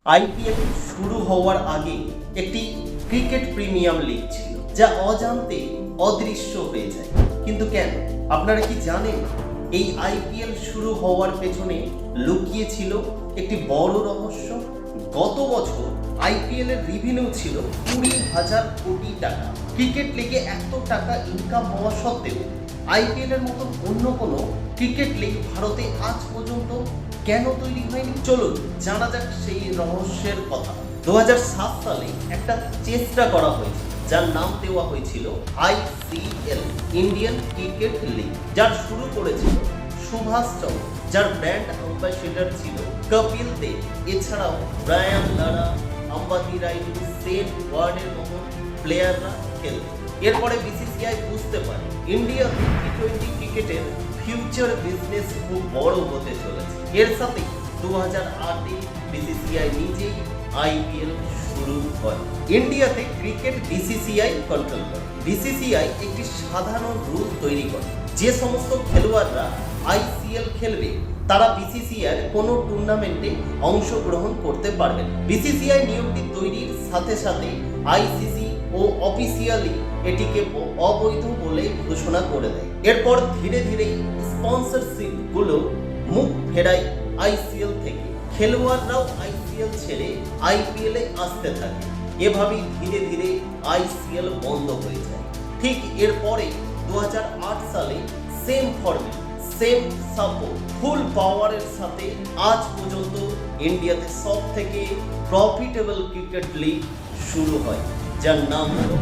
IPL শুরু হওয়ার আগে একটি ক্রিকেট প্রিমিয়াম লিগ ছিল, যা অজান্তে অদৃশ্য হয়ে যায়। কিন্তু কেন? আপনারা কি জানেন এই আইপিএল শুরু হওয়ার পেছনে লুকিয়ে ছিল একটি বড় রহস্য? গত বছর আইপিএল এর রেভিনিউ ছিল 20,000 কোটি টাকা। ক্রিকেট লিগে এত টাকা ইনকাম হওয়া সত্ত্বেও আইপিএল এর মতন অন্য কোনো ক্রিকেট লিগ ভারতে আজ পর্যন্ত কেন তৈরি হয়নি? চলুন জানা যাক সেই রহস্যের কথা। 2007 সালে একটা চেষ্টা করা হয়েছিল, যার নাম দেওয়া হয়েছিল আইসিএল, ইন্ডিয়ান ক্রিকেট লিগ, যার শুরু করেছিল সুভাষ চন্দ্র, যার ব্র্যান্ড অ্যাম্বাসেডর ছিল কপিল দেব। এছাড়াও ব্রায়ান লারা, আম্বাতি রাইডু, সেন ওয়ার্ডের মতো প্লেয়াররা খেলবে। এরপরে বিসিসিআই বুঝতে পারে ইন্ডিয়া টি-20 ক্রিকেটের ফিউচার বিজনেস খুব বড় হতে চলেছে। এর সাথে 2008-এ বিসিসিআই নিজেই আইপিএল শুরু করে। ইন্ডিয়াতে ক্রিকেট বিসিসিআই কন্ট্রোল করে। বিসিসিআই একটি সাধারণ রুল তৈরি করে, যে সমস্ত খেলোয়াড়রা আইসিএল খেলবে তারা বিসিসিআই কোনো টুর্নামেন্টে অংশগ্রহণ করতে পারবেন। বিসিসিআই নিয়মটি তৈরির সাথে সাথে আইসিসি ও অফিসিয়ালি এটিকে অবৈধ বলে ঘোষণা করে দেয়। এরপর ধীরে ধীরে স্পন্সরশিপ গুলো মুখ ফেরায় আইসিএল থেকে। খেলোয়াড়রাও আইসিএল ছেড়ে আইপিএল এ আসতে থাকে। এভাবেই ধীরে ধীরে আইসিএল বন্ধ হয়ে যায়। ঠিক এরপরে 2008 সালে সেম ফর্মে, সেম সাপোর্ট, ফুল পাওয়ারের সাথে আজ পর্যন্ত ইন্ডিয়াতে সব থেকে প্রফিটেবল ক্রিকেট লিগ শুরু হয়, যার নাম হলো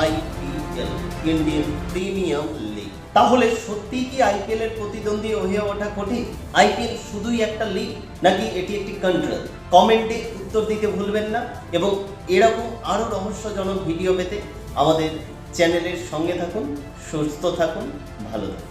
আইপিএল, ইন্ডিয়ান প্রিমিয়াম লিগ। তাহলে সত্যিই কি আইপিএল এর প্রতিদ্বন্দ্বী হয়ে ওঠা কঠিন? আইপিএল শুধুই একটা লিগ নাকি এটি একটি কন্ট্রোল? কমেন্টে উত্তর দিতে ভুলবেন না, এবং এরকম আরও রহস্যজনক ভিডিও পেতে আমাদের চ্যানেলের সঙ্গে থাকুন। সুস্থ থাকুন, ভালো থাকুন।